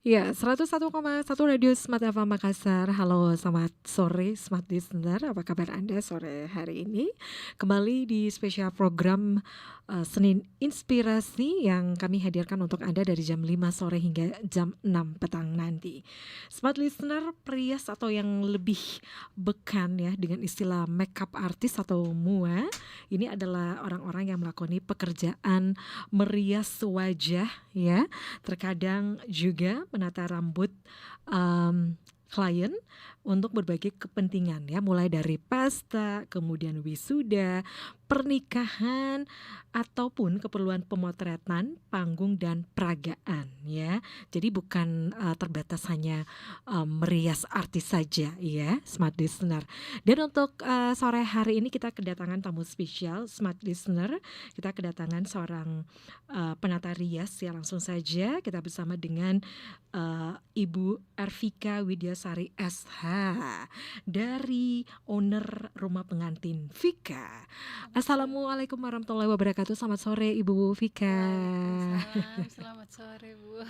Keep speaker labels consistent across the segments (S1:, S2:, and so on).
S1: Ya, 101,1 Radio Smart FM Makassar. Halo, selamat sore Smart Listener. Apa kabar Anda sore hari ini? Kembali di spesial program Senin Inspirasi yang kami hadirkan untuk Anda dari jam 5 sore hingga jam 6 petang nanti. Smart Listener, perias atau yang lebih bekan ya dengan istilah makeup artist atau MUA, ini adalah orang-orang yang melakoni pekerjaan merias wajah ya. Terkadang juga menata rambut klien untuk berbagai kepentingan ya, mulai dari pesta, kemudian wisuda, pernikahan, ataupun keperluan pemotretan, panggung dan peragaan ya. Jadi bukan terbatas hanya merias artis saja ya, Smart Listener. Dan untuk sore hari ini kita kedatangan tamu spesial Smart Listener. Kita kedatangan seorang penata rias ya, langsung saja kita bersama dengan Ibu Ervika Widyasari SH dari owner rumah pengantin Vika. Assalamualaikum warahmatullahi wabarakatuh. Selamat sore Ibu Vika.
S2: Waalaikumsalam, selamat sore Bu.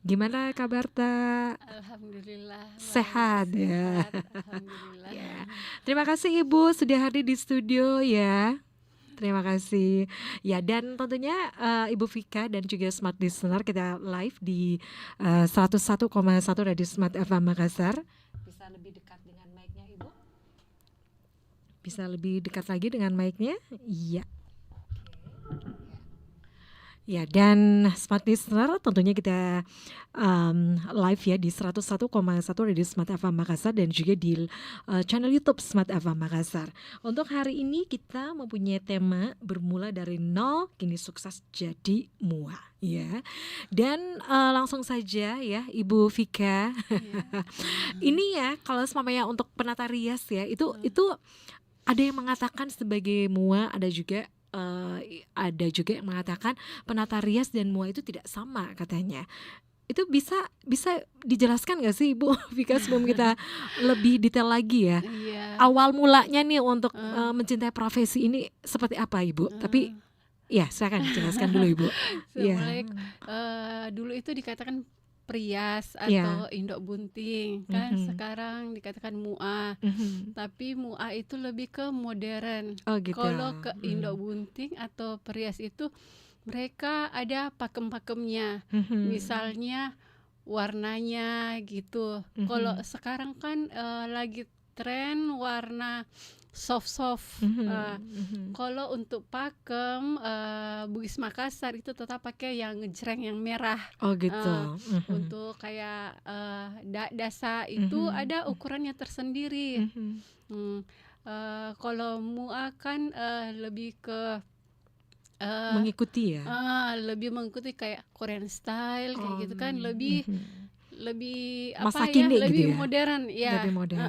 S1: Gimana kabar tak?
S2: Alhamdulillah
S1: Sehat ya.
S2: Alhamdulillah
S1: Ya. Terima kasih Ibu sudah hadir di studio ya. Terima kasih. Ya, dan tentunya Ibu Vika dan juga Smart Listener, kita live di 101,1 Radio Smart FM Makassar. Bisa lebih dekat dengan mic-nya Ibu? Bisa lebih dekat lagi dengan mic-nya? Iya. Ya, dan Smart Listener tentunya kita live ya di 101,1 Radio Smart FM Makassar dan juga di channel YouTube Smart FM Makassar. Untuk hari ini kita mempunyai tema bermula dari nol kini sukses jadi MUA ya. Dan langsung saja ya Ibu Vika. Ini ya kalau semuanya untuk penata rias ya itu ada yang mengatakan sebagai MUA, ada juga yang mengatakan penata rias dan MUA itu tidak sama katanya. Itu bisa dijelaskan nggak sih Ibu Vika sebelum kita lebih detail lagi ya? Awal mulanya nih untuk mencintai profesi ini seperti apa Ibu? Tapi ya silakan jelaskan dulu Ibu.
S2: Dulu itu dikatakan perias atau indok bunting kan, sekarang dikatakan MUA. Tapi MUA itu lebih ke modern. Kalau ke indok bunting atau perias itu mereka ada pakem-pakemnya, misalnya warnanya gitu. Kalau sekarang kan lagi tren warna soft. Kalau untuk pakem Bugis Makassar itu tetap pakai yang ngejreng yang merah.
S1: Oh gitu.
S2: Untuk kayak dasa itu ada ukurannya tersendiri. Kalau MUA kan lebih ke
S1: mengikuti ya.
S2: Lebih mengikuti kayak Korean style kayak gitu kan, lebih
S1: masa
S2: apa
S1: kini
S2: ya, lebih
S1: gitu ya?
S2: modern ya.
S1: Lebih modern.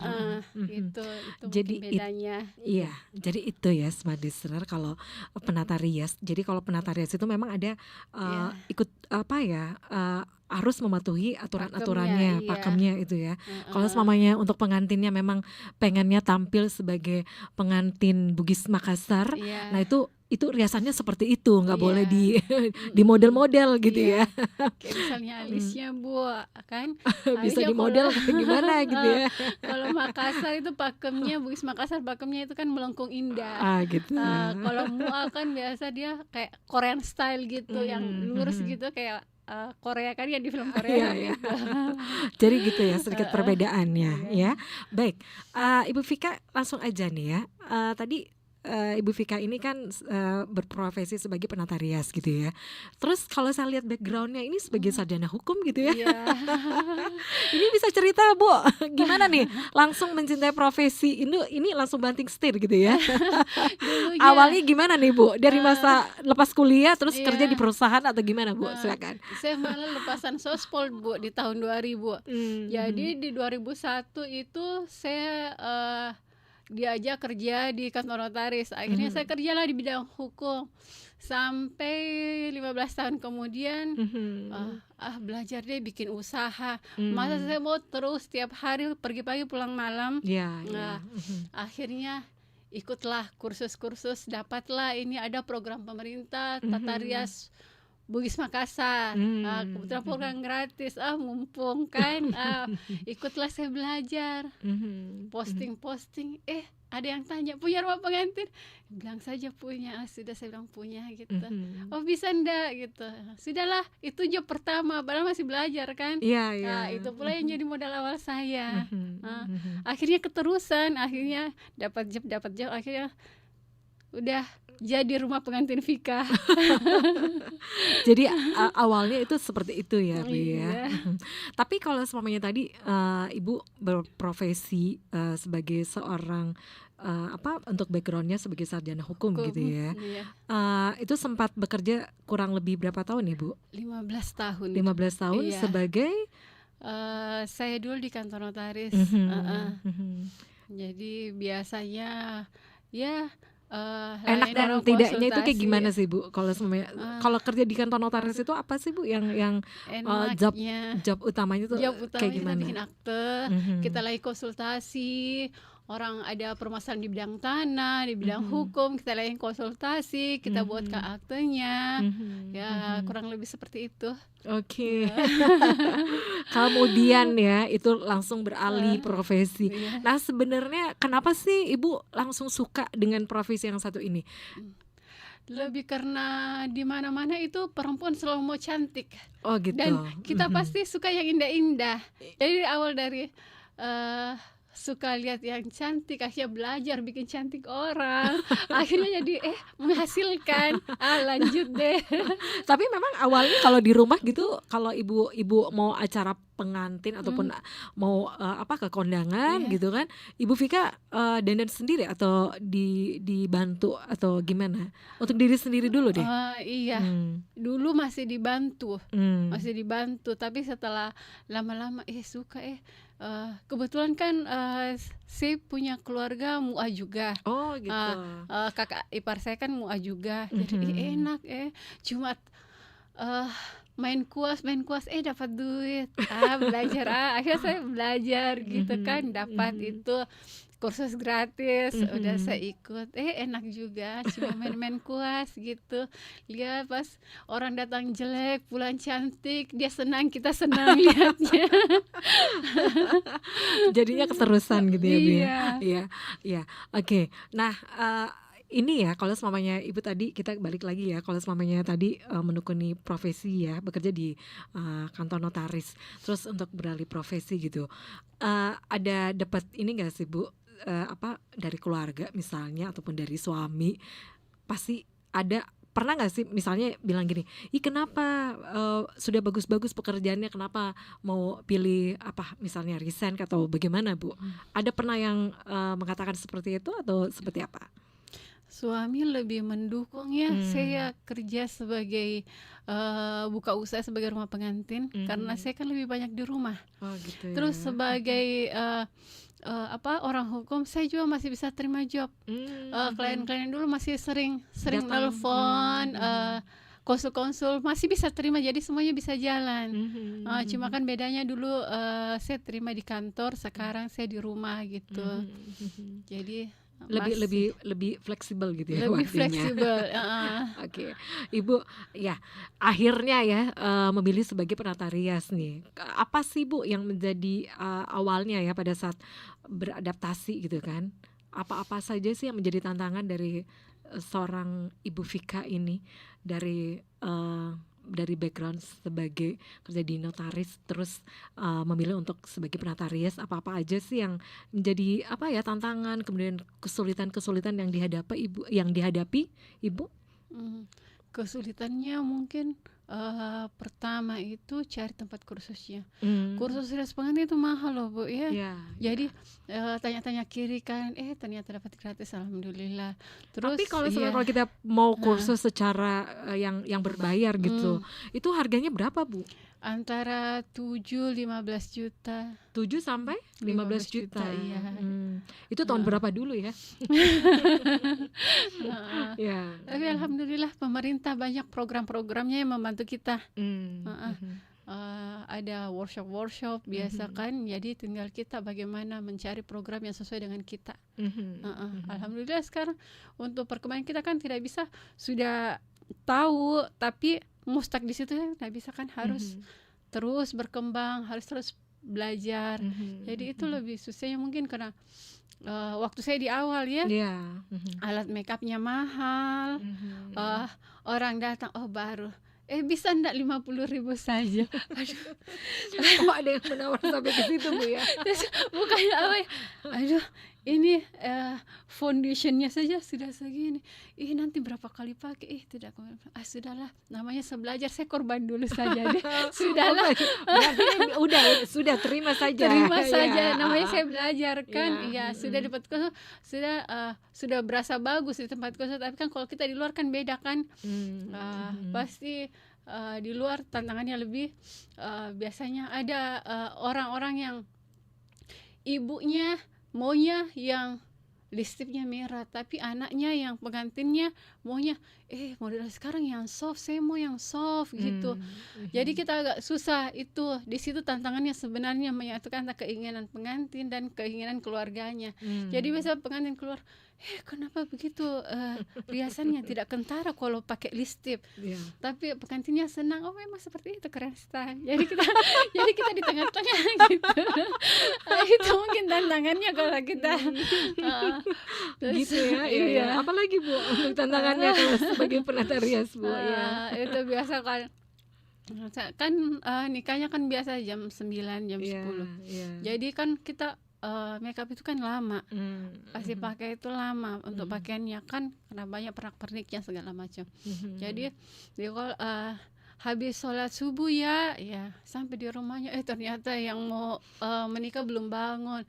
S2: Itu
S1: jadi
S2: bedanya.
S1: Iya, jadi itu ya Smart Listener kalau penata rias. Jadi kalau penata rias itu memang ada ikut apa ya? Harus mematuhi aturan-aturannya, pakemnya itu ya. Kalau semuanya untuk pengantinnya memang pengennya tampil sebagai pengantin Bugis Makassar, nah itu riasannya seperti itu, nggak boleh di model-model gitu ya.
S2: Kayak misalnya alisnya Bu kan,
S1: bisa di model gimana gitu ya.
S2: Kalau Makassar itu pakemnya, Bugis Makassar pakemnya itu kan melengkung indah.
S1: Gitu.
S2: Kalau MUA kan biasa dia kayak Korean style gitu, yang lurus gitu kayak Korea kan ya, di film Korea gitu.
S1: Jadi gitu ya sedikit perbedaannya ya. Baik, Ibu Vika langsung aja nih ya. Tadi Ibu Vika ini kan berprofesi sebagai penata rias gitu ya. Terus kalau saya lihat backgroundnya ini sebagai sarjana hukum gitu ya. Ini bisa cerita Bu, gimana nih langsung mencintai profesi ini langsung banting setir gitu ya. Awalnya gimana nih Bu? Dari masa lepas kuliah terus kerja di perusahaan atau gimana Bu? Silakan.
S2: Saya malah lepasan sospol Bu di tahun 2000. Jadi di 2001 itu saya diajak kerja di kantor notaris. Akhirnya saya kerjalah di bidang hukum sampai 15 tahun kemudian. Belajar deh bikin usaha. Masa saya mau terus tiap hari pergi pagi pulang malam? Akhirnya ikutlah kursus-kursus, dapatlah ini ada program pemerintah tata rias Bugis Makassar. Kebetulan program gratis, mumpung kan, ikutlah saya belajar. Posting-posting, ada yang tanya, punya rumah pengantin? Bilang saja punya, sudah saya bilang punya gitu. Oh bisa ndak gitu. Sudahlah, itu job pertama, padahal masih belajar kan. Nah, itu pula yang jadi modal awal saya. Akhirnya keterusan, akhirnya dapat job, akhirnya udah jadi rumah pengantin Vika.
S1: Jadi awalnya itu seperti itu ya, Bu ya. Tapi kalau semuanya tadi Ibu berprofesi sebagai seorang untuk backgroundnya sebagai sarjana hukum gitu ya. Itu sempat bekerja kurang lebih berapa tahun Ibu?
S2: 15 tahun.
S1: 15 tahun sebagai
S2: saya dulu di kantor notaris. Jadi biasanya ya
S1: enak dan tidaknya itu kayak gimana sih Bu? Kalau semuanya kalau kerja di kantor notaris itu apa sih Bu yang job utamanya tuh kayak gimana?
S2: Bikin akte, kita lagi konsultasi, orang ada permasalahan di bidang tanah, di bidang hukum, kita lagi konsultasi, kita buatkan aktenya. Kurang lebih seperti itu.
S1: Oke. Kemudian ya itu langsung beralih profesi. Nah sebenarnya kenapa sih Ibu langsung suka dengan profesi yang satu ini?
S2: Lebih karena di mana-mana itu perempuan selalu mau cantik.
S1: Oh gitu.
S2: Dan kita pasti suka yang indah-indah. Jadi awal dari suka lihat yang cantik, akhirnya belajar bikin cantik orang, akhirnya jadi menghasilkan, lanjut deh.
S1: Tapi memang awalnya kalau di rumah gitu, kalau ibu mau acara pengantin ataupun mau ke kondangan gitu kan, Ibu Vika dandan sendiri atau dibantu atau gimana? Untuk diri sendiri dulu deh.
S2: Iya, dulu masih dibantu, tapi setelah lama-lama suka kebetulan kan saya punya keluarga MUA juga.
S1: Oh gitu.
S2: Kakak ipar saya kan MUA juga. Jadi enak cuma main kuas dapat duit. Belajar akhirnya saya belajar gitu kan, dapat itu kursus gratis, udah saya ikut, enak juga, cuma main-main kuas gitu. Lihat pas orang datang jelek, pulang cantik, dia senang, kita senang lihatnya.
S1: Jadinya keterusan gitu ya, Bu ya. Iya. Oke. Nah, ini ya kalau semuanya Ibu tadi, kita balik lagi ya, kalau semuanya tadi menekuni profesi ya, bekerja di kantor notaris, terus untuk beralih profesi gitu, ada dapat ini nggak sih Bu, dari keluarga misalnya ataupun dari suami, pasti ada, pernah nggak sih misalnya bilang gini, kenapa sudah bagus-bagus pekerjaannya, kenapa mau pilih misalnya resign atau bagaimana Bu? Ada pernah yang mengatakan seperti itu atau seperti apa?
S2: Suami lebih mendukung ya, saya kerja sebagai buka usaha sebagai rumah pengantin, karena saya kan lebih banyak di rumah.
S1: Gitu ya.
S2: Terus sebagai orang hukum, saya juga masih bisa terima job. Klien-klien dulu masih sering telepon, konsul-konsul, masih bisa terima, jadi semuanya bisa jalan. Cuma kan bedanya dulu saya terima di kantor, sekarang saya di rumah gitu. Jadi lebih fleksibel gitu ya, lebih fleksibel.
S1: Oke. Ibu ya akhirnya ya memilih sebagai penata rias nih. Apa sih Bu yang menjadi awalnya ya pada saat beradaptasi gitu kan? Apa saja sih yang menjadi tantangan dari seorang Ibu Vika ini, dari background sebagai kerja di notaris terus memilih untuk sebagai penata rias, apa aja sih yang menjadi tantangan, kemudian kesulitan yang dihadapi Ibu?
S2: Kesulitannya mungkin pertama itu cari tempat kursusnya. Kursus rias pengantin itu mahal loh Bu ya. Jadi tanya-tanya kiri kan, ternyata dapat gratis, alhamdulillah. Terus
S1: tapi kalau kita mau kursus secara yang berbayar gitu, itu harganya berapa Bu?
S2: Antara 7-15 juta.
S1: 7 sampai 15 juta.
S2: Iya.
S1: Itu tahun berapa dulu ya?
S2: Tapi alhamdulillah pemerintah banyak program-programnya yang membantu kita. Ada workshop biasa kan, jadi tinggal kita bagaimana mencari program yang sesuai dengan kita. Alhamdulillah sekarang untuk perkembangan kita kan tidak bisa sudah tahu, tapi mau stuck di situ nggak bisa kan, harus terus berkembang, harus terus belajar. Jadi itu lebih susahnya mungkin karena waktu saya di awal ya, alat makeupnya mahal, orang datang baru bisa enggak 50.000 saja.
S1: Aduh. Ada yang menawar sampai ke situ Bu ya.
S2: Bukannya apa ya, aduh ini foundationnya saja sudah segini, nanti berapa kali pakai, tidak, sudahlah, namanya sebelajar, saya korban dulu saja deh. Sudahlah.
S1: sudah terima saja.
S2: Namanya saya belajar kan, sudah dapat kursus, sudah berasa bagus di tempat kursus, tapi kan kalau kita di luar kan beda kan. Pasti di luar tantangannya lebih, biasanya ada orang-orang yang ibunya maunya yang lipstiknya merah, tapi anaknya yang pengantinnya maunya model sekarang yang soft, saya mau yang soft gitu. Jadi kita agak susah itu. Di situ tantangannya sebenarnya menyatukan keinginan pengantin dan keinginan keluarganya. Jadi biasa pengantin keluar, kenapa begitu riasannya tidak kentara kalau pakai lipstik. Tapi pengantinnya senang, memang seperti itu, keren style. Jadi kita di tengah-tengah gitu. Itu mungkin tantangannya kalau kita
S1: gitu ya. Apalagi Bu untuk tantangannya kalau sebagai penata rias Bu
S2: itu biasa kan nikahnya kan biasa jam 9, jam 10. Jadi kan kita makeup itu kan lama, pasti pakai itu lama untuk pakaiannya kan, karena banyak pernak-perniknya segala macam. Jadi kalau habis sholat subuh ya sampai di rumahnya ternyata yang mau menikah belum bangun.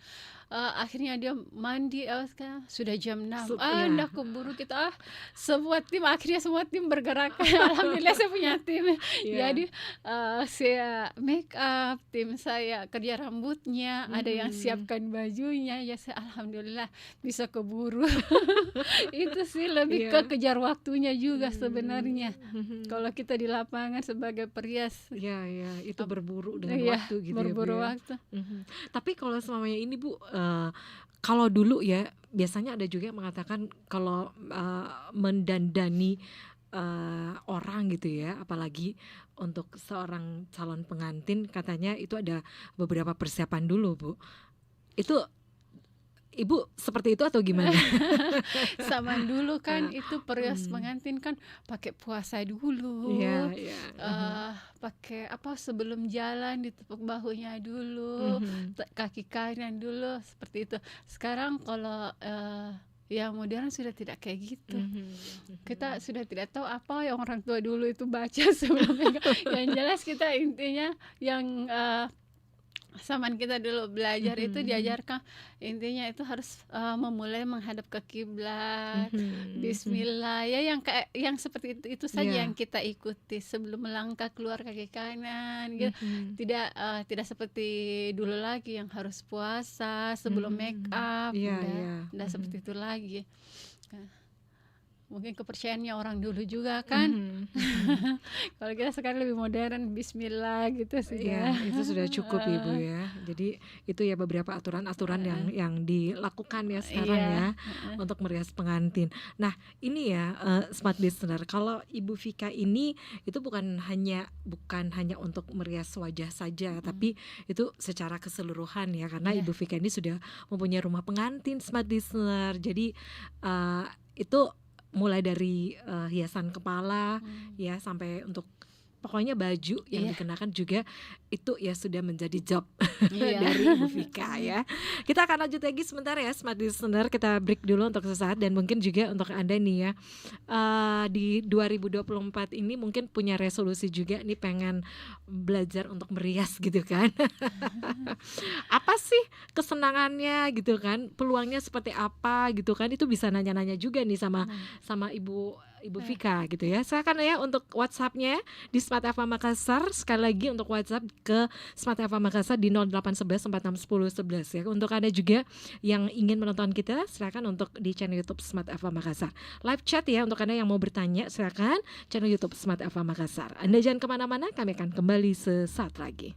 S2: Akhirnya dia mandi, sekarang sudah jam 6. Ndak keburu kita semua tim bergerak. Alhamdulillah saya punya tim. Jadi saya make up, tim saya kerja rambutnya, ada yang siapkan bajunya, saya alhamdulillah bisa keburu. Itu sih lebih ke kejar waktunya juga sebenarnya. Kalau kita di lapangan sebagai perias,
S1: itu berburu dengan waktu gitu,
S2: berburu waktu.
S1: Tapi kalau semuanya ini Bu, kalau dulu ya biasanya ada juga yang mengatakan kalau mendandani orang gitu ya, apalagi untuk seorang calon pengantin, katanya itu ada beberapa persiapan dulu Bu. Itu Ibu seperti itu atau gimana?
S2: Sama dulu kan itu perias pengantin kan pakai puasa dulu, pakai sebelum jalan ditepuk bahunya dulu, kaki kanan dulu, seperti itu. Sekarang kalau yang modern sudah tidak kayak gitu. Kita sudah tidak tahu apa yang orang tua dulu itu baca sebelumnya. Yang jelas kita intinya yang zaman kita dulu belajar itu diajarkan intinya itu harus memulai menghadap ke kiblat, bismillah yang seperti itu saja yang kita ikuti sebelum melangkah keluar kaki kanan gitu. Tidak seperti dulu lagi yang harus puasa sebelum make up, tidak seperti itu lagi. Mungkin kepercayaannya orang dulu juga kan. Kalau kita sekarang lebih modern, bismillah gitu sudah.
S1: Itu sudah cukup Ibu ya. Jadi itu ya beberapa aturan-aturan yang dilakukan ya sekarang ya untuk merias pengantin. Nah ini ya smart listener, kalau Ibu Vika ini itu bukan hanya untuk merias wajah saja, tapi itu secara keseluruhan ya, karena Ibu Vika ini sudah mempunyai rumah pengantin smart listener. Jadi itu mulai dari hiasan kepala ya sampai untuk pokoknya baju yang dikenakan juga itu ya sudah menjadi job dari Ibu Vika ya. Kita akan lanjut lagi sebentar ya smart listener, kita break dulu untuk sesaat. Dan mungkin juga untuk Anda nih ya di 2024 ini mungkin punya resolusi juga nih, pengen belajar untuk merias gitu kan. Apa sih kesenangannya gitu kan, peluangnya seperti apa gitu kan, itu bisa nanya-nanya juga nih sama Ibu Vika gitu ya. Silakan ya untuk WhatsApp-nya di Smart FM Makassar. Sekali lagi untuk WhatsApp ke Smart FM Makassar di 0811 461011 ya. Untuk Anda juga yang ingin menonton kita, silakan untuk di channel YouTube Smart FM Makassar. Live chat ya untuk Anda yang mau bertanya, silakan channel YouTube Smart FM Makassar. Anda jangan kemana-mana, kami akan kembali sesaat lagi.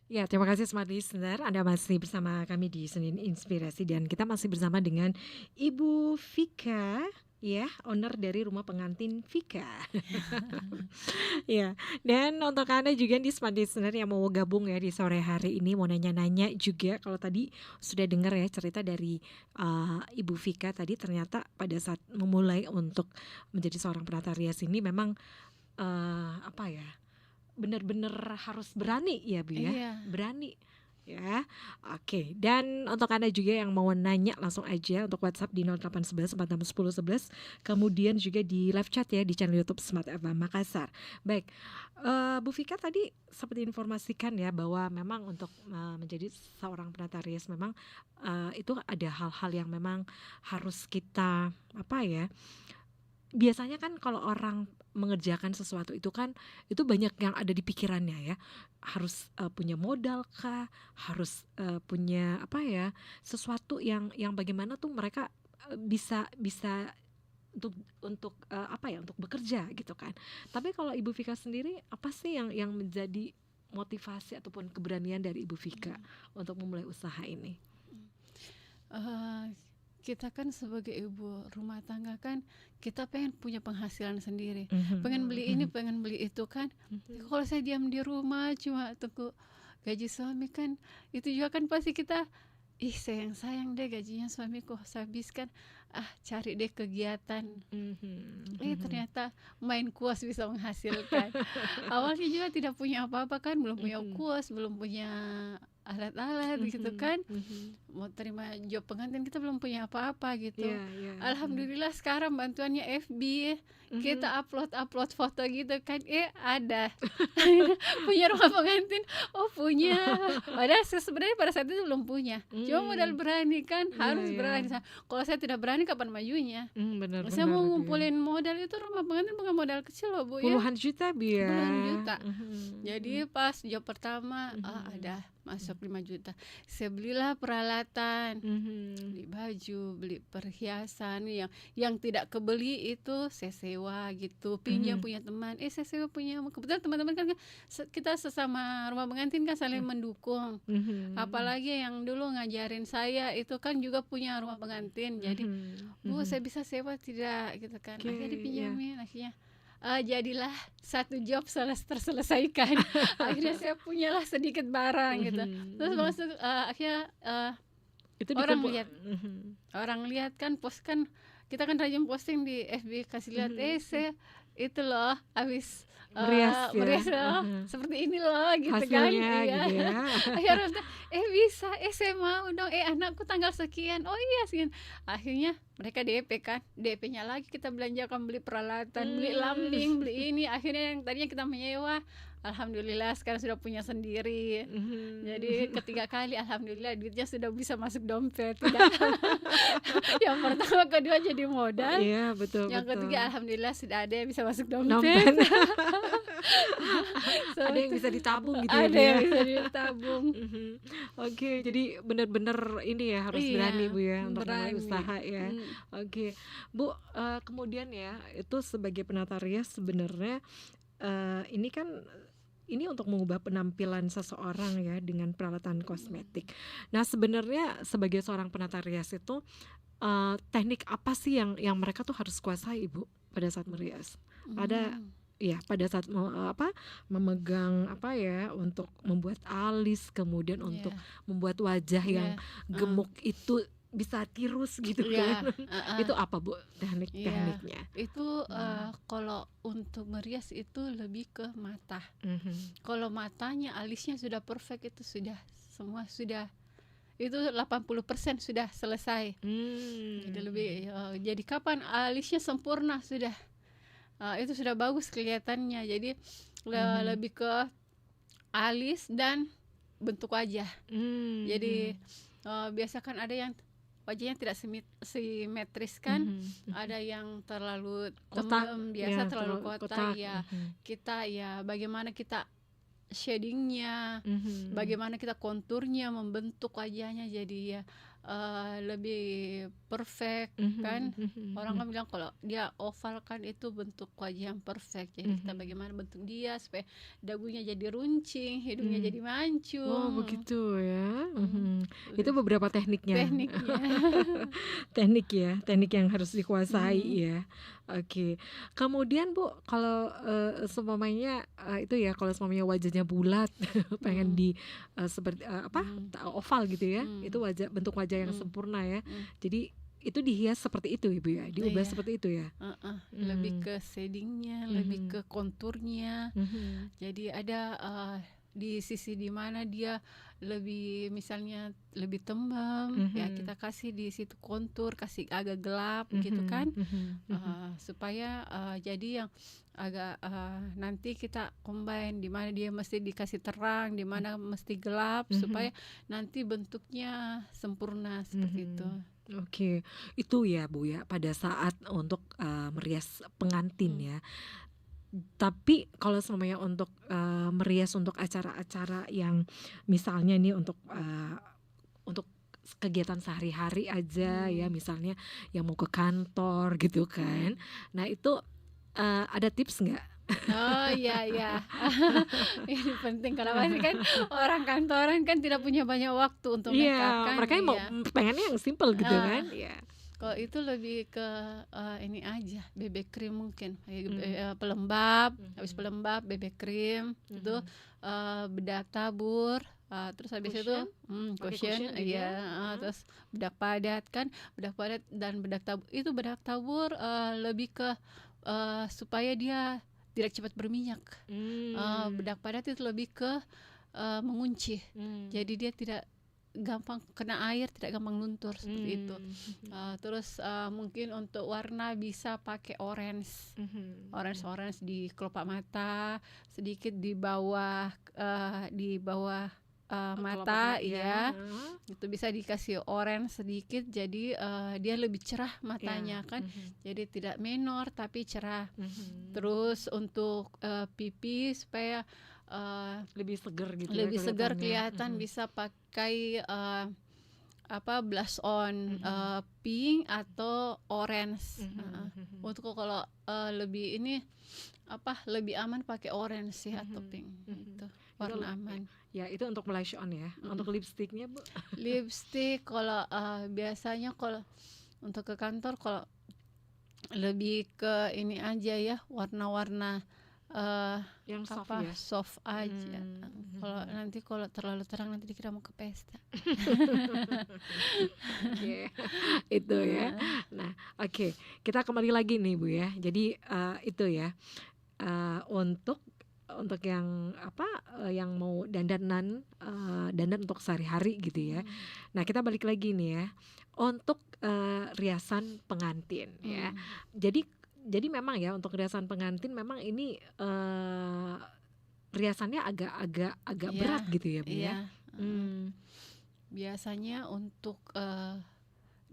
S1: Ya, terima kasih Smart Listener. Anda masih bersama kami di Senin Inspirasi dan kita masih bersama dengan Ibu Vika ya, owner dari rumah pengantin Vika. Ya, dan untuk Anda juga di Smart Listener yang mau gabung ya di sore hari ini, mau nanya-nanya juga, kalau tadi sudah dengar ya cerita dari Ibu Vika tadi, ternyata pada saat memulai untuk menjadi seorang penata rias ini memang apa ya, benar-benar harus berani ya Bu ya, berani ya. Oke, dan untuk Anda juga yang mau nanya langsung aja untuk WhatsApp di 0811 461011, kemudian juga di live chat ya di channel YouTube Smart FM Makassar. Baik, Bu Vika tadi seperti informasikan ya bahwa memang untuk menjadi seorang penata rias memang itu ada hal-hal yang memang harus kita apa ya, biasanya kan kalau orang mengerjakan sesuatu itu kan itu banyak yang ada di pikirannya ya, harus punya modal kah, harus punya apa ya, sesuatu yang bagaimana tuh mereka bisa untuk apa ya, untuk bekerja gitu kan. Tapi kalau Ibu Vika sendiri apa sih yang menjadi motivasi ataupun keberanian dari Ibu Vika untuk memulai usaha ini?
S2: Kita kan sebagai ibu rumah tangga kan kita pengen punya penghasilan sendiri, pengen beli ini, pengen beli itu kan. Kalau saya diam di rumah cuma tunggu gaji suami kan, itu juga kan pasti kita sayang deh gajinya suamiku saya habiskan, cari deh kegiatan. Ternyata main kuas bisa menghasilkan. Awalnya juga tidak punya apa-apa kan, belum punya kuas, belum punya alat-alat gitu kan. Mau terima job pengantin kita belum punya apa-apa gitu. Alhamdulillah sekarang bantuannya FB, kita upload foto gitu kan, ada punya rumah pengantin, punya. Padahal sebenarnya pada saat itu belum punya, cuma modal berani kan, harus berani. Kalau saya tidak berani kapan majunya? Saya mau ngumpulin modal itu, rumah pengantin bukan modal kecil loh Bu,
S1: puluhan juta biar.
S2: Puluhan juta. Jadi pas job pertama ada masuk 5 juta. Saya belilah peralatan, beli baju, beli perhiasan, yang tidak kebeli itu saya sewa gitu, pinjam punya teman. Saya sewa punya, kebetulan teman-teman kan kita sesama rumah pengantin kan saling mendukung. Apalagi yang dulu ngajarin saya itu kan juga punya rumah pengantin. Jadi, Bu, saya bisa sewa tidak gitu kan. Akhirnya dipinjamin, akhirnya jadilah satu job terselesaikan. Akhirnya saya punyalah sedikit barang gitu. Terus masuk akhirnya itu orang lihat kan, post kan, kita kan rajin posting di FB, kasih lihat saya itu loh habis merias loh, seperti ini loh gitu. Hasilnya, kan gitu ya. Akhirnya bisa, saya mau dong, anakku tanggal sekian, sekian. Akhirnya mereka DP kan, DP-nya lagi kita belanjakan, beli peralatan, beli lambing, beli ini. Akhirnya yang tadinya kita menyewa, alhamdulillah sekarang sudah punya sendiri. Jadi ketiga kali alhamdulillah duitnya sudah bisa masuk dompet. Yang pertama, kedua jadi modal.
S1: Betul.
S2: Yang ketiga alhamdulillah sudah ada yang bisa masuk dompet.
S1: Ada yang bisa ditabung gitu
S2: ya. Ada yang bisa ditabung.
S1: Oke, jadi benar-benar ini ya, harus berani Bu ya untuk mulai usaha ya. Oke, Bu, kemudian ya, itu sebagai penata rias sebenarnya ini kan untuk mengubah penampilan seseorang ya dengan peralatan kosmetik. Nah, sebenarnya sebagai seorang penata rias itu teknik apa sih yang mereka tuh harus kuasai Bu pada saat merias? Pada saat memegang apa ya, untuk membuat alis, kemudian untuk membuat wajah yang gemuk itu bisa tirus gitu kan. Itu apa Bu tekniknya?
S2: Itu kalau untuk merias itu lebih ke mata. Kalau matanya, alisnya sudah perfect, itu sudah semua sudah, itu 80% sudah selesai. Jadi lebih jadi kapan alisnya sempurna sudah, itu sudah bagus kelihatannya. Jadi lebih ke alis dan bentuk wajah. Jadi biasa kan ada yang wajahnya tidak simetris kan, ada yang terlalu tembem, biasa terlalu kotak. Kita bagaimana kita shadingnya, bagaimana kita konturnya, membentuk wajahnya jadi lebih perfect kan. Orang kan bilang kalau dia oval kan itu bentuk wajah yang perfect. Jadi kita bagaimana bentuk dia supaya dagunya jadi runcing, hidungnya jadi
S1: Oh
S2: mancung.
S1: begitu ya. Itu beberapa tekniknya. Teknik yang harus dikuasai ya. Oke. Kemudian Bu, kalau seumpamanya itu ya, kalau seumpamanya wajahnya bulat, pengen di seperti oval gitu ya, itu bentuk wajah yang sempurna ya. Jadi itu dihias seperti itu Ibu ya, diubah seperti itu ya.
S2: Lebih ke shadingnya, lebih ke konturnya. Jadi ada di sisi dimana dia lebih misalnya lebih tembam, ya kita kasih di situ kontur, kasih agak gelap gitu kan, supaya jadi yang agak nanti kita combine di mana dia mesti dikasih terang, di mana mesti gelap, supaya nanti bentuknya sempurna seperti itu.
S1: Oke, itu ya Bu ya, pada saat untuk merias pengantin ya. Tapi kalau semuanya untuk merias untuk acara-acara yang misalnya nih untuk kegiatan sehari-hari aja ya, misalnya yang mau ke kantor gitu kan. Nah itu ada tips nggak?
S2: Oh iya. Ini penting karena pasti kan orang kantoran kan tidak punya banyak waktu untuk make up kan.
S1: Mereka mau pengennya yang simple gitu kan.
S2: Kalau itu lebih ke ini aja, BB cream mungkin, pelembab, habis pelembab BB cream, itu bedak tabur, terus habis itu cushion, terus bedak padat kan, bedak padat dan bedak tabur. Itu bedak tabur lebih ke supaya dia tidak cepat berminyak. Bedak padat itu lebih ke mengunci, jadi dia tidak gampang kena air, tidak gampang luntur seperti itu. Terus mungkin untuk warna bisa pakai orange di kelopak mata, sedikit di bawah mata ya. Itu bisa dikasih orange sedikit, jadi dia lebih cerah matanya kan. Jadi tidak menor tapi cerah. Terus untuk pipi supaya
S1: lebih segar gitu,
S2: lebih segar kelihatan, bisa pakai blush on pink atau orange. Untuk kalau lebih ini lebih aman pakai orange sih atau pink gitu, warna aman.
S1: Ya itu untuk blush on ya. Untuk lipstiknya Bu?
S2: Lipstick kalau biasanya kalau untuk ke kantor kalau lebih ke ini aja ya, warna-warna
S1: yang
S2: soft aja. Kalau terlalu terang nanti dikira mau ke pesta.
S1: Itu ya. Nah, oke. Kita kembali lagi nih Bu ya. Jadi itu ya. Untuk yang yang mau dandan untuk sehari-hari gitu ya. Nah, kita balik lagi nih ya. Untuk riasan pengantin ya. Jadi memang ya untuk riasan pengantin memang ini riasannya agak berat gitu ya Bu ya.
S2: Biasanya untuk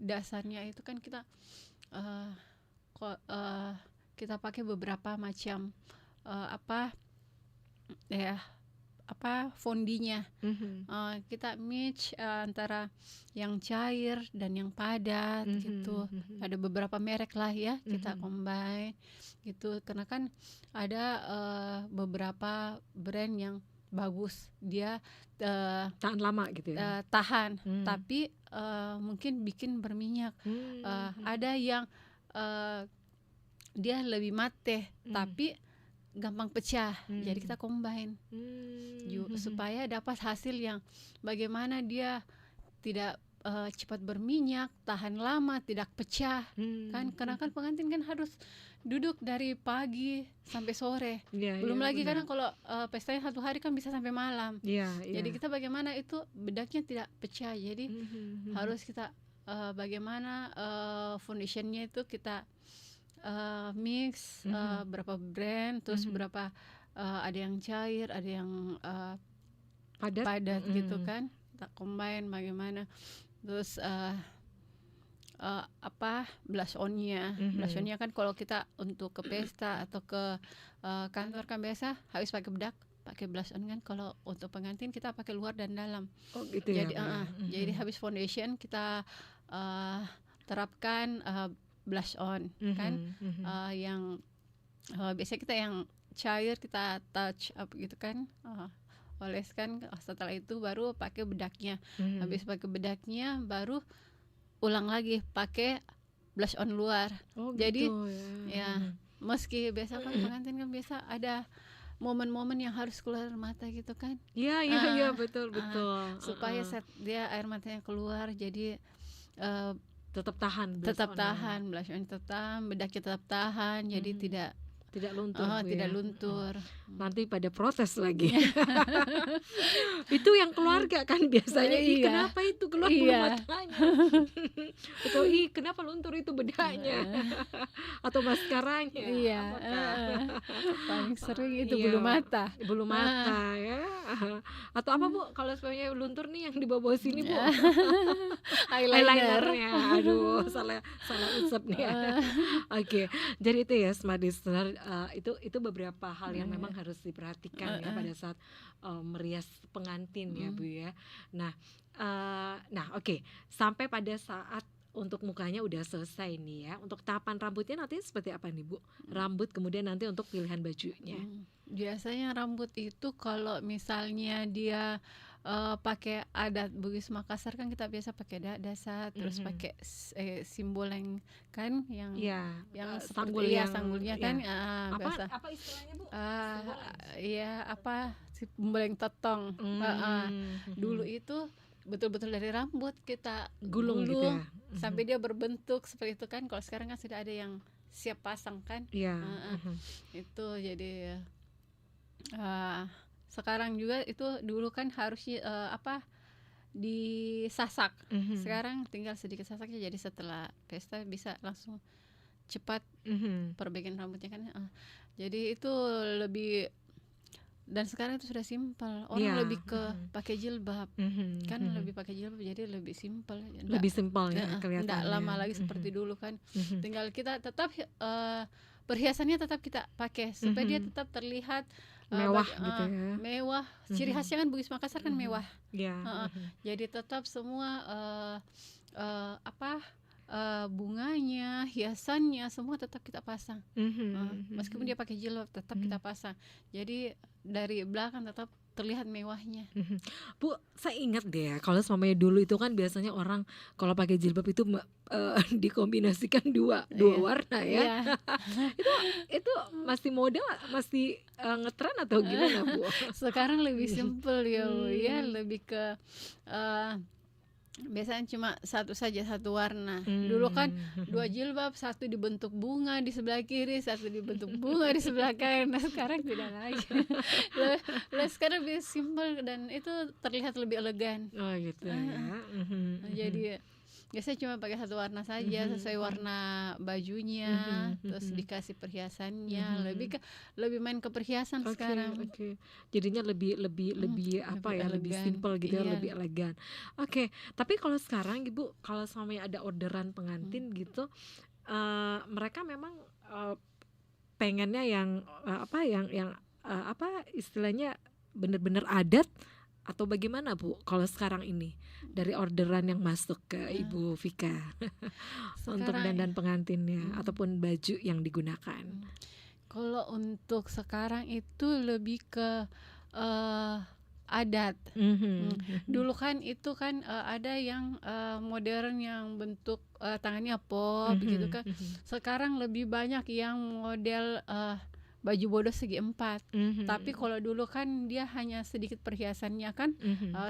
S2: dasarnya itu kan kita kita pakai beberapa macam fondinya. Kita mix antara yang cair dan yang padat gitu. Ada beberapa merek lah ya, kita combine gitu. Karena kan ada beberapa brand yang bagus, dia
S1: tahan lama gitu ya.
S2: Tahan, tapi mungkin bikin berminyak. Ada yang dia lebih mate tapi gampang pecah, jadi kita combine supaya dapat hasil yang bagaimana dia tidak cepat berminyak, tahan lama, tidak pecah kan. Karena kan pengantin kan harus duduk dari pagi sampai sore, belum lagi kadang kalau pestanya 1 hari kan bisa sampai malam. Jadi kita bagaimana itu bedaknya tidak pecah, jadi harus kita bagaimana foundationnya itu kita mix berapa brand, terus berapa ada yang cair, ada yang padat gitu kan, kita combine bagaimana. Terus blush onnya kan kalau kita untuk ke pesta atau ke kantor kan biasa habis pakai bedak pakai blush on kan. Kalau untuk pengantin kita pakai luar dan dalam.
S1: Oh gitu
S2: Jadi
S1: ya.
S2: jadi habis foundation kita terapkan blush on kan. Yang biasanya kita yang cair kita touch up gitu kan, oleskan. Setelah itu baru pakai bedaknya. Habis pakai bedaknya baru ulang lagi pakai blush on luar. Jadi
S1: gitu,
S2: ya meski biasa kan pengantin kan biasa ada momen-momen yang harus keluar air mata gitu kan.
S1: Iya betul.
S2: Supaya dia air matanya keluar, jadi
S1: tetap tahan
S2: blush on tetap, bedaknya tetap tahan, jadi tidak luntur. Tidak luntur.
S1: Nanti pada protes lagi. Itu yang keluarga kan biasanya. Kenapa itu keluar bulu matanya? Atau kenapa luntur itu bedaknya? Atau maskaranya?
S2: Paling sering itu bulu mata.
S1: Bulu mata ya. Atau apa Bu? Kalau sebenarnya luntur nih yang di bawah sini Bu. Eyelinernya. Aduh, salah usap nih ya. Oke. Jadi itu ya Smart Listener, itu beberapa hal yang memang harus diperhatikan ya pada saat merias pengantin ya Bu ya. Nah oke. Sampai pada saat untuk mukanya udah selesai nih ya. Untuk tahapan rambutnya nanti seperti apa nih Bu? Rambut kemudian nanti untuk pilihan bajunya.
S2: Biasanya rambut itu kalau misalnya dia pakai adat Bugis Makassar kan kita biasa pakai dasar, terus pakai simbol yang kan yang
S1: sanggul
S2: sanggulnya kan.
S1: Apa istilahnya Bu?
S2: Simbol yang tetong. Dulu itu betul-betul dari rambut kita gulung gitu ya? Sampai dia berbentuk seperti itu kan. Kalau sekarang kan sudah ada yang siap pasang kan. Itu jadi sekarang juga itu dulu kan harus disasak. Sekarang tinggal sedikit sasaknya, jadi setelah pesta bisa langsung cepat perbaikan rambutnya kan. Jadi itu lebih, dan sekarang itu sudah simpel. Orang lebih ke pakai jilbab. Kan lebih pakai jilbab, jadi lebih simpel.
S1: Lebih simpel ya kelihatannya.
S2: Enggak lama lagi seperti dulu kan. Tinggal kita tetap perhiasannya tetap kita pakai supaya dia tetap terlihat
S1: mewah gitu ya.
S2: Mewah. Ciri khasnya kan Bugis Makassar kan mewah. Jadi tetap semua bunganya, hiasannya semua tetap kita pasang. Meskipun dia pakai jilbab tetap kita pasang. Jadi dari belakang tetap terlihat mewahnya.
S1: Bu, saya ingat deh kalau semuanya dulu itu kan biasanya orang kalau pakai jilbab itu dikombinasikan dua warna ya. Itu masih model, masih ngetren atau gimana Bu?
S2: Sekarang lebih simpel ya, lebih ke biasanya cuma satu warna. Dulu kan 2 jilbab, satu dibentuk bunga di sebelah kiri, satu dibentuk bunga di sebelah kanan. Nah sekarang tidak lagi. Sekarang lebih simpel dan itu terlihat lebih elegan.
S1: Oh gitu ya.
S2: Jadi biasanya cuma pakai satu warna saja sesuai warna bajunya, terus dikasih perhiasannya. Lebih main ke perhiasan sekarang.
S1: Jadinya lebih lebih simpel gitu ya, lebih elegan. Tapi kalau sekarang Ibu, kalau sampai ada orderan pengantin gitu, mereka memang pengennya yang istilahnya benar-benar adat atau bagaimana Bu kalau sekarang ini dari orderan yang masuk ke Ibu Vika untuk dandan pengantinnya ataupun baju yang digunakan?
S2: Kalau untuk sekarang itu lebih ke adat. Dulu kan itu kan ada yang modern yang bentuk tangannya pop gitu kan. Sekarang lebih banyak yang model baju bodoh segi 4. Tapi kalau dulu kan dia hanya sedikit perhiasannya kan.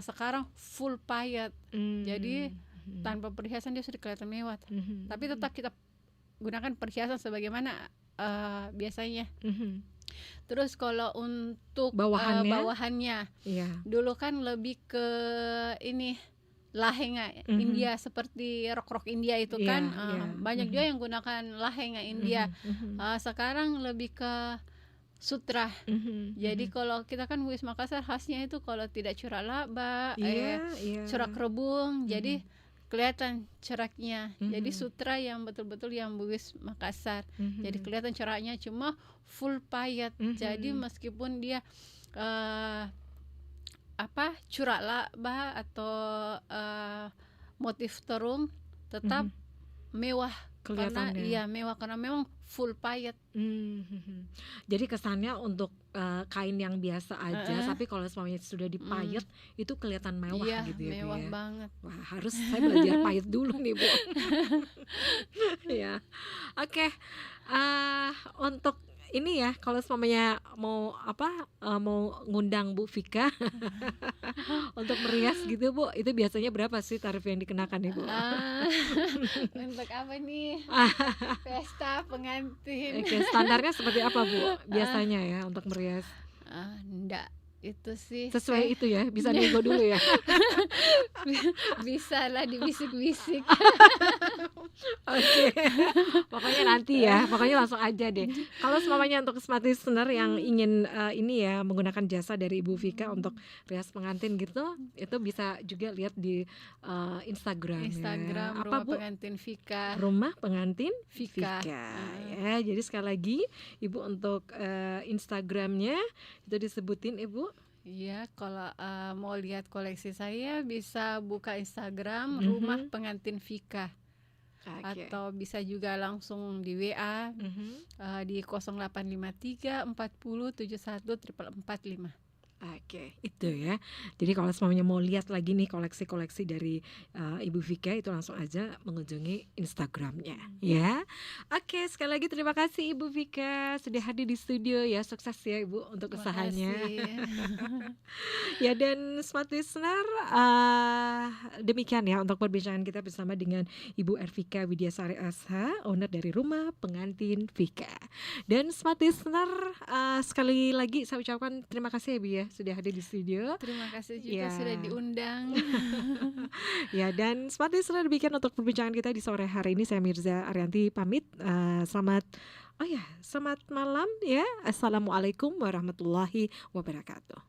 S2: Sekarang full payet. Jadi tanpa perhiasan dia sudah kelihatan mewah. Tapi tetap kita gunakan perhiasan sebagaimana biasanya. Terus kalau untuk bawahannya dulu kan lebih ke ini lahenga India, seperti rok-rok India itu kan. Banyak juga yang gunakan lahenga India. Sekarang lebih ke sutra. Jadi kalau kita kan Bugis Makassar khasnya itu kalau tidak corak laba, corak rebung, jadi kelihatan coraknya. Jadi sutra yang betul-betul yang Bugis Makassar. Jadi kelihatan coraknya, cuma full payet. Jadi meskipun dia curala bah atau motif terung tetap mewah karena
S1: Kelihatannya.
S2: mewah karena memang full payet.
S1: Jadi kesannya untuk kain yang biasa aja, tapi kalau semuanya sudah dipayet itu kelihatan mewah
S2: Iya,
S1: gitu ya, Bu
S2: mewah
S1: ya.
S2: banget.
S1: Wah, harus saya belajar payet dulu nih, Bu. Ya. Oke. Untuk ini ya, kalau semuanya mau mau ngundang Bu Vika untuk merias gitu, Bu, itu biasanya berapa sih tarif yang dikenakan nih, Bu?
S2: Untuk apa nih? Pesta pengantin.
S1: Oke, standarnya seperti apa, Bu? Biasanya ya untuk merias.
S2: Enggak, itu sih
S1: Sesuai itu ya, bisa nego dulu ya.
S2: bisa lah dibisik-bisik.
S1: Oke. Pokoknya nanti ya, pokoknya langsung aja deh. Kalau semuanya untuk smart listener yang ingin ini ya menggunakan jasa dari Ibu Vika untuk rias pengantin gitu, itu bisa juga lihat di Instagram
S2: Instagram
S1: ya.
S2: Rumah
S1: Apa, Bu?
S2: Pengantin Vika.
S1: Rumah Pengantin
S2: Vika.
S1: Ya, jadi sekali lagi Ibu untuk Instagramnya itu disebutin, Ibu.
S2: Iya, kalau mau lihat koleksi saya bisa buka Instagram Rumah Pengantin Vika. Atau bisa juga langsung di WA di 0853 40 71 445.
S1: Oke, itu ya. Jadi kalau semuanya mau lihat lagi nih koleksi-koleksi dari Ibu Vika, itu langsung aja mengunjungi Instagramnya ya. Oke, sekali lagi terima kasih Ibu Vika sudah hadir di studio ya. Sukses ya Ibu untuk usahanya. Ya, dan smart listener, demikian ya untuk perbincangan kita bersama dengan Ibu Ervika Widyasari SH, owner dari Rumah Pengantin Vika. Dan smart listener, sekali lagi saya ucapkan terima kasih ya Bu ya sudah hadir di studio.
S2: Terima kasih juga sudah diundang.
S1: Ya, dan smart listener, demikian untuk perbincangan kita di sore hari ini. Saya Mirza Arianti pamit. Selamat malam ya. Assalamualaikum warahmatullahi wabarakatuh.